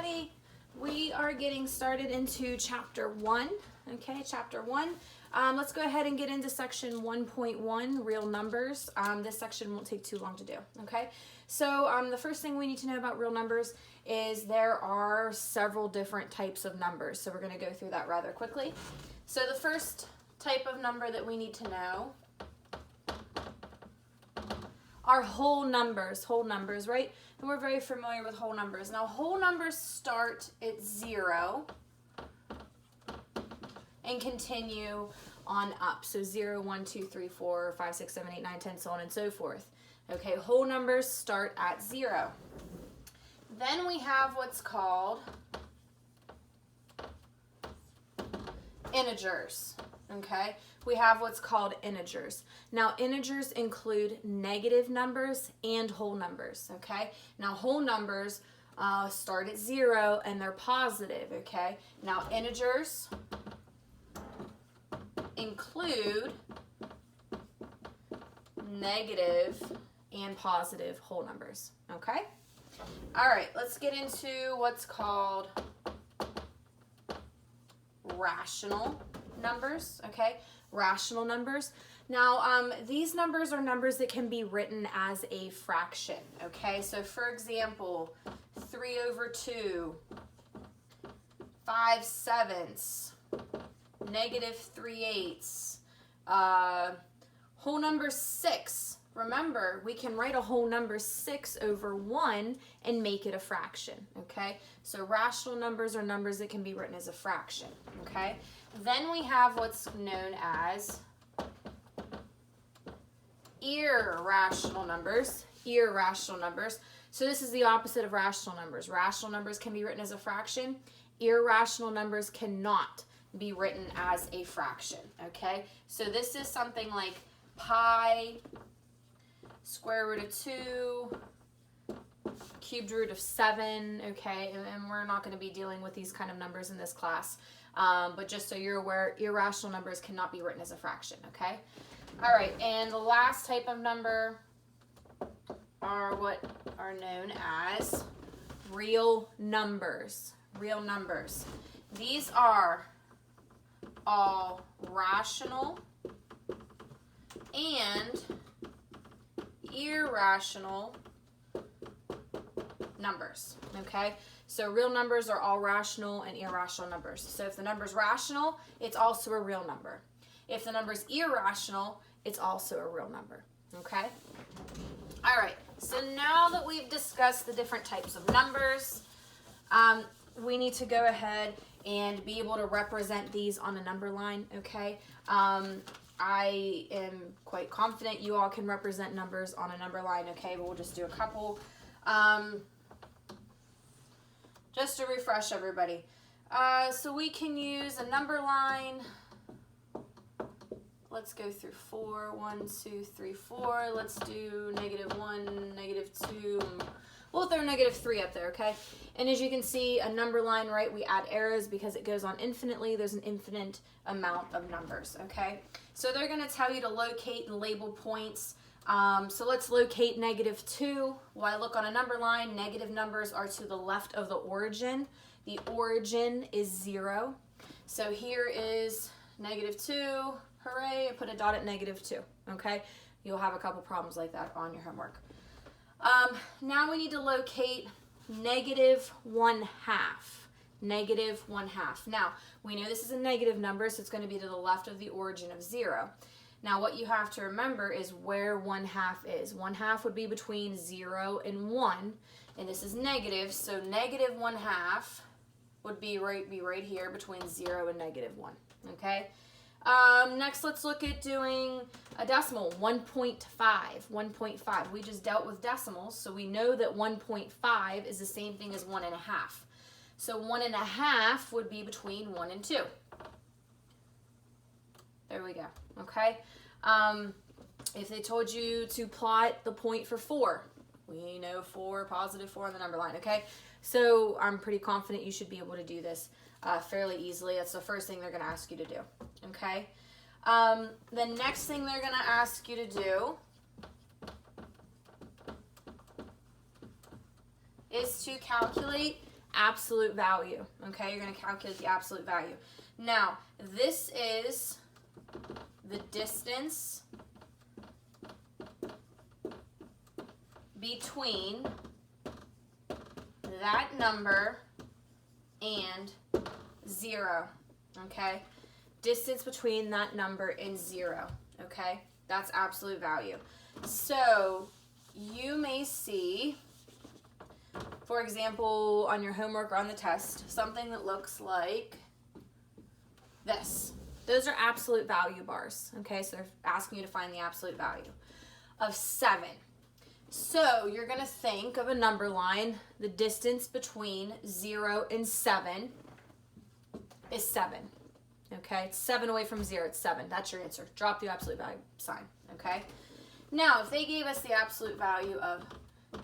everybody. We are getting started into chapter 1. Okay, chapter 1. Let's go ahead and get into section 1.1, real numbers. This section won't take too long to do. Okay, so the first thing we need to know about real numbers is there are several different types of numbers. So we're going to go through that rather quickly. So the first type of number that we need to know are whole numbers, right? And we're very familiar with whole numbers. Now, whole numbers start at 0 and continue on up. So 0, 1, 2, 3, 4, 5, 6, 7, 8, 9, 10, so on and so forth. Okay, whole numbers start at 0. Then we have what's called integers. Okay, we have what's called integers. Now, integers include negative numbers and whole numbers. Okay, now whole numbers start at 0 and they're positive. Okay, now integers include negative and positive whole numbers. Okay, all right, let's get into what's called rational numbers. Okay, rational numbers. Now, these numbers are numbers that can be written as a fraction. Okay, so for example, 3/2, 5/7, -3/8, whole number 6. Remember, we can write a whole number 6/1 and make it a fraction. Okay, so rational numbers are numbers that can be written as a fraction. Okay, then we have what's known as irrational numbers. Irrational numbers. So this is the opposite of rational numbers. Rational numbers can be written as a fraction. Irrational numbers cannot be written as a fraction. Okay, so this is something like pi square root of 2, cubed root of 7, okay, and we're not going to be dealing with these kind of numbers in this class, but just so you're aware, irrational numbers cannot be written as a fraction, okay? All right, and the last type of number are what are known as real numbers. Real numbers. These are all rational and irrational numbers. Okay, so real numbers are all rational and irrational numbers. So if the number's rational, it's also a real number. If the number's irrational, it's also a real number. Okay, all right, so now that we've discussed the different types of numbers, we need to go ahead and be able to represent these on a number line. Okay, I am quite confident you all can represent numbers on a number line, okay, but we'll just do a couple. Just to refresh everybody. So we can use a number line. Let's go through 4. 1, 2, 3, 4. Let's do -1, -2. We'll throw -3 up there, okay? And as you can see, a number line, right, we add arrows because it goes on infinitely. There's an infinite amount of numbers, okay? So they're going to tell you to locate and label points. So let's locate -2. Well, I look on a number line. Negative numbers are to the left of the origin. The origin is 0. So here is -2. Hooray, I put a dot at -2, okay? You'll have a couple problems like that on your homework. Now we need to locate -1/2. -1/2. Now, we know this is a negative number, so it's going to be to the left of the origin of 0. Now, what you have to remember is where 1/2 is. 1/2 would be between 0 and 1, and this is negative, so -1/2 would be right here between 0 and -1, okay? Next, let's look at doing a decimal, 1.5. 1.5. We just dealt with decimals, so we know that 1.5 is the same thing as 1.5. So 1.5 would be between 1 and 2. There we go, okay? If they told you to plot the point for 4, we know 4, +4 on the number line, okay? So I'm pretty confident you should be able to do this fairly easily. That's the first thing they're going to ask you to do, okay? The next thing they're going to ask you to do is to calculate absolute value. Okay, you're going to calculate the absolute value. Now, this is the distance between that number and 0, okay? Distance between that number and 0, okay? That's absolute value. So you may see, for example, on your homework or on the test, something that looks like this. Those are absolute value bars, okay? So they're asking you to find the absolute value of 7. So you're going to think of a number line. The distance between 0 and 7 is 7. Okay, it's 7 away from 0. It's 7. That's your answer. Drop the absolute value sign. Okay. Now, if they gave us the absolute value of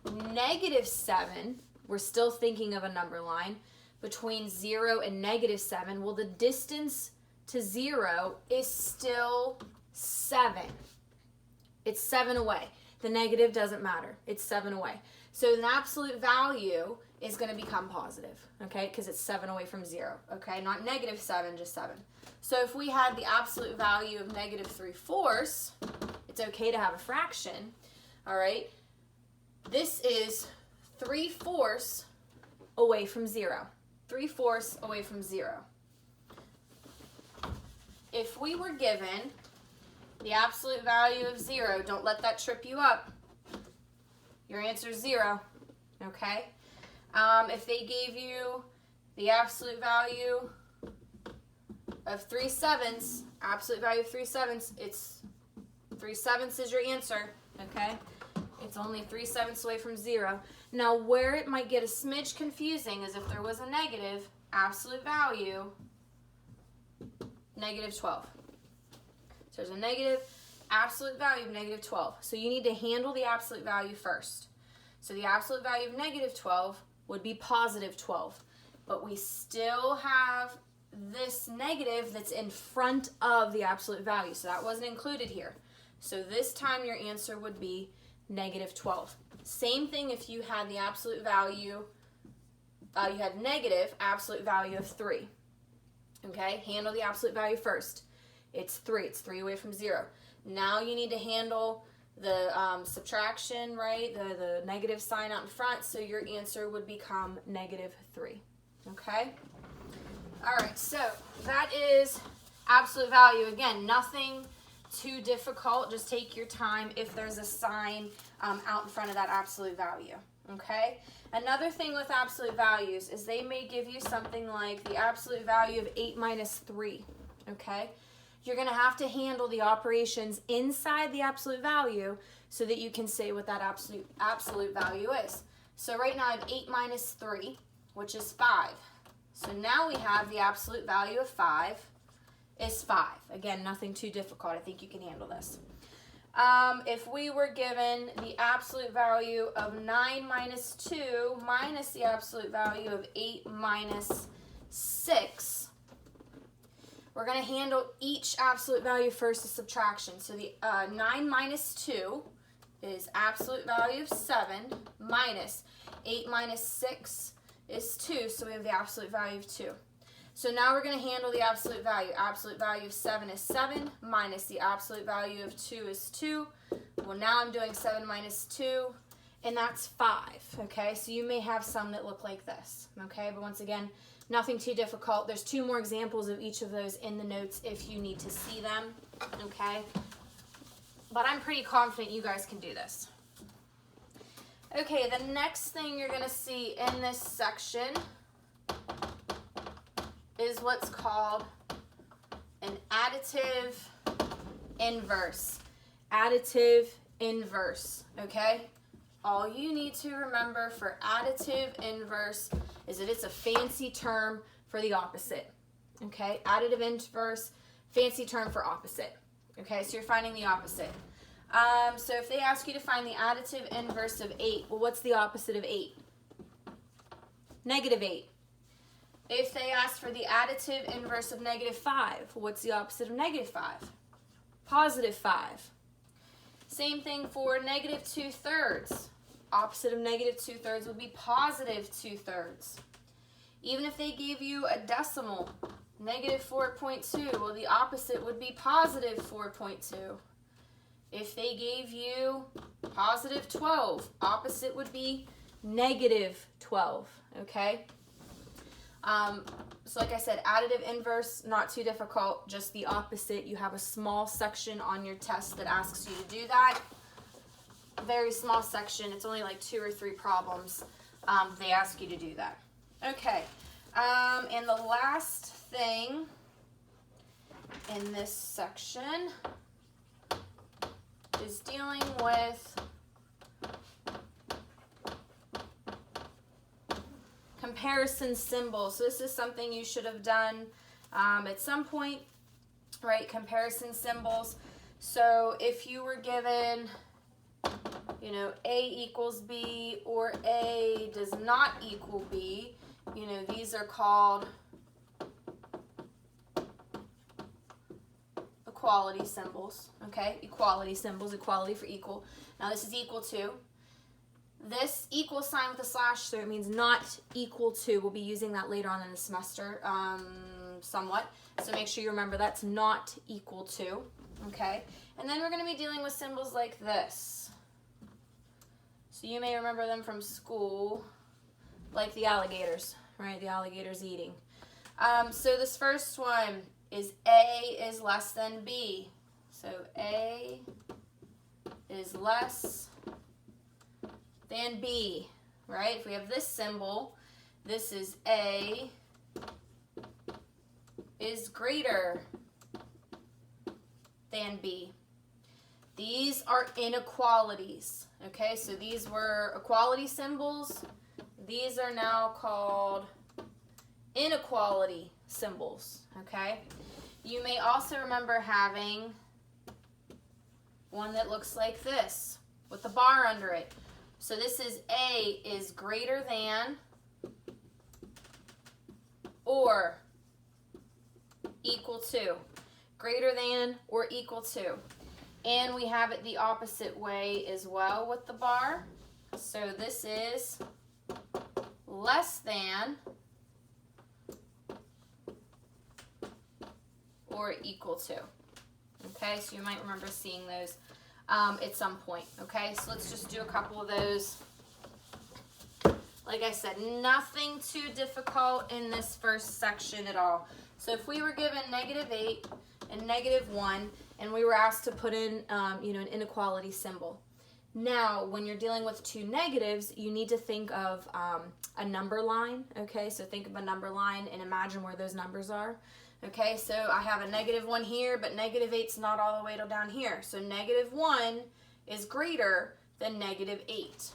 -7, we're still thinking of a number line between 0 and -7. Well, the distance to 0 is still 7. It's 7 away. The negative doesn't matter. It's 7 away. So an absolute value is going to become positive, okay, because it's 7 away from 0, okay? Not -7, just 7. So if we had the absolute value of -3/4, it's okay to have a fraction, all right? This is 3/4 away from 0. 3/4 away from 0. If we were given the absolute value of 0, don't let that trip you up. Your answer is 0, okay? If they gave you the absolute value of 3/7, absolute value of 3/7, it's 3/7 is your answer, okay? It's only 3/7 away from 0. Now, where it might get a smidge confusing is if there was a negative, absolute value, -12. So there's a negative absolute value of -12. So you need to handle the absolute value first. So the absolute value of -12 would be +12. But we still have this negative that's in front of the absolute value. So that wasn't included here. So this time your answer would be -12. Same thing if you had the absolute value, you had negative absolute value of 3. Okay, handle the absolute value first. It's 3. It's 3 away from 0. Now you need to handle the subtraction, right? The negative sign out in front, so your answer would become -3. Okay? All right, so that is absolute value. Again, nothing too difficult. Just take your time if there's a sign out in front of that absolute value. Okay? Another thing with absolute values is they may give you something like the absolute value of 8 minus 3. Okay? You're going to have to handle the operations inside the absolute value so that you can say what that absolute value is. So right now I have 8 minus 3, which is 5. So now we have the absolute value of 5 is 5. Again, nothing too difficult. I think you can handle this. If we were given the absolute value of 9 minus 2 minus the absolute value of 8 minus 6, we're going to handle each absolute value first as subtraction. So the 9 minus 2 is absolute value of 7 minus 8 minus 6 is 2. So we have the absolute value of 2. So now we're going to handle the absolute value. Absolute value of 7 is 7 minus the absolute value of 2 is 2. Well, now I'm doing 7 minus 2, and that's 5. Okay, so you may have some that look like this. Okay, but once again, nothing too difficult. There's 2 more examples of each of those in the notes if you need to see them. Okay, but I'm pretty confident you guys can do this. Okay, the next thing you're going to see in this section is what's called an additive inverse. Additive inverse, okay? All you need to remember for additive inverse is that it's a fancy term for the opposite, okay? Additive inverse, fancy term for opposite, okay? So you're finding the opposite. So if they ask you to find the additive inverse of 8, well, what's the opposite of 8? -8. If they ask for the additive inverse of -5, what's the opposite of -5? +5. Same thing for -2/3. Opposite of -2/3 would be +2/3. Even if they gave you a decimal, negative 4.2, well, the opposite would be positive 4.2. If they gave you positive 12, opposite would be negative 12, okay? So like I said, additive inverse, not too difficult, just the opposite. You have a small section on your test that asks you to do that. Very small section. It's only like 2 or 3 problems. They ask you to do that. Okay. And the last thing in this section is dealing with comparison symbols. So this is something you should have done at some point, right? Comparison symbols. So if you were given, you know, A equals B or A does not equal B, you know, these are called equality symbols, okay? Equality symbols, equality for equal. Now this is equal to. This equal sign with a slash, so it means not equal to. We'll be using that later on in the semester, somewhat. So make sure you remember that's not equal to, okay? And then we're going to be dealing with symbols like this. So you may remember them from school, like the alligators, right? The alligators eating. So this first one is A is less than B. So A is less than B, right? If we have this symbol, this is A is greater than B. These are inequalities, okay? So these were equality symbols. These are now called inequality symbols, okay? You may also remember having one that looks like this with a bar under it. So this is A is greater than or equal to. Greater than or equal to. And we have it the opposite way as well with the bar. So this is less than or equal to. Okay, so you might remember seeing those at some point. Okay, so let's just do a couple of those. Like I said, nothing too difficult in this first section at all. So if we were given -8 and -1, and we were asked to put in, you know, an inequality symbol. Now, when you're dealing with 2 negatives, you need to think of a number line. Okay, so think of a number line and imagine where those numbers are. Okay, so I have a -1 here, but -8's not all the way down here. So -1 is greater than -8.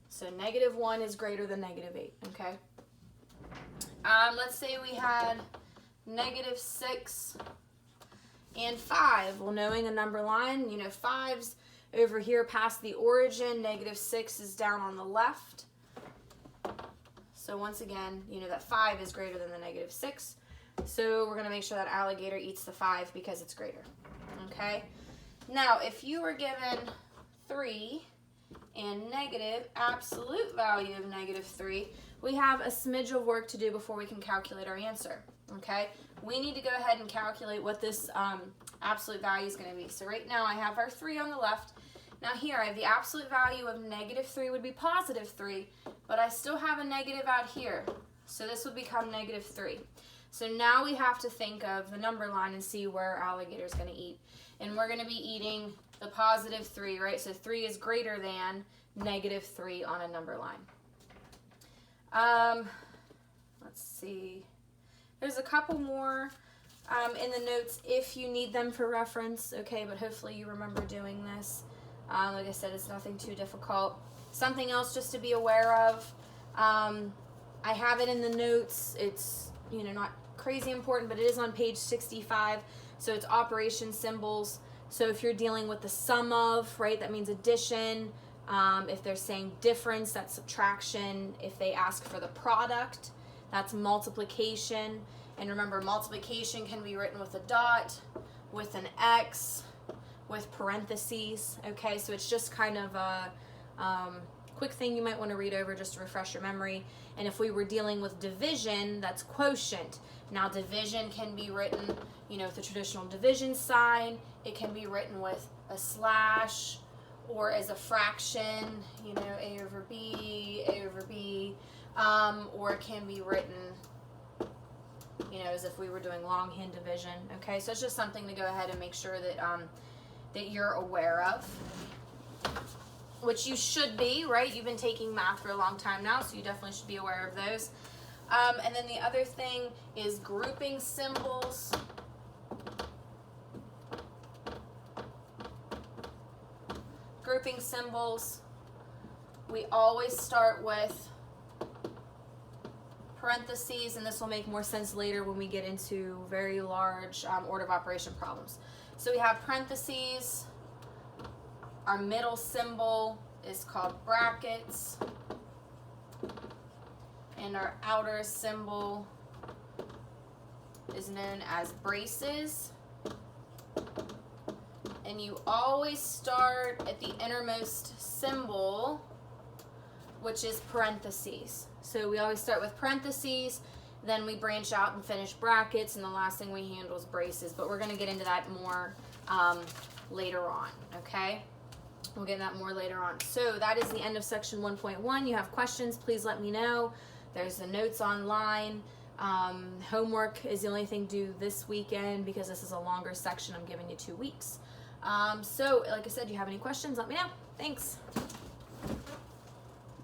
So -1 is greater than -8, okay? Let's say we had -6 and 5. Well, knowing a number line, you know, 5's over here past the origin, -6 is down on the left. So once again, you know that 5 is greater than the -6. So we're going to make sure that alligator eats the 5 because it's greater. Okay? Now, if you were given 3 and negative absolute value of -3, we have a smidge of work to do before we can calculate our answer. Okay? We need to go ahead and calculate what this absolute value is going to be. So right now I have our 3 on the left. Now here I have the absolute value of -3 would be +3, but I still have a negative out here. So this would become -3. So now we have to think of the number line and see where our alligator is going to eat. And we're going to be eating the +3, right? So 3 is greater than -3 on a number line. Let's see. There's a couple more in the notes if you need them for reference, okay? But hopefully you remember doing this. Like I said, it's nothing too difficult. Something else just to be aware of. I have it in the notes. It's, you know, not crazy important, but it is on page 65. So it's operation symbols. So if you're dealing with the sum of, right, that means addition. If they're saying difference, that's subtraction. If they ask for the product, that's multiplication. And remember, multiplication can be written with a dot, with an X, with parentheses. Okay, so it's just kind of a quick thing you might want to read over just to refresh your memory. And if we were dealing with division, that's quotient. Now division can be written, you know, with the traditional division sign. It can be written with a slash or as a fraction, you know, A over B, or it can be written, you know, as if we were doing longhand division. Okay, so it's just something to go ahead and make sure that that you're aware of, which you should be, right? You've been taking math for a long time now, so you definitely should be aware of those. And then the other thing is grouping symbols. Grouping symbols, we always start with parentheses, and this will make more sense later when we get into very large order of operation problems. So we have parentheses, our middle symbol is called brackets, and our outer symbol is known as braces. And you always start at the innermost symbol, which is parentheses. So we always start with parentheses, then we branch out and finish brackets, and the last thing we handle is braces. But we're going to get into that more later on, okay? We'll get into that more later on. So that is the end of section 1.1. You have questions, please let me know. There's the notes online. Homework is the only thing due this weekend because this is a longer section. I'm giving you 2 weeks. So, like I said, you have any questions, let me know. Thanks.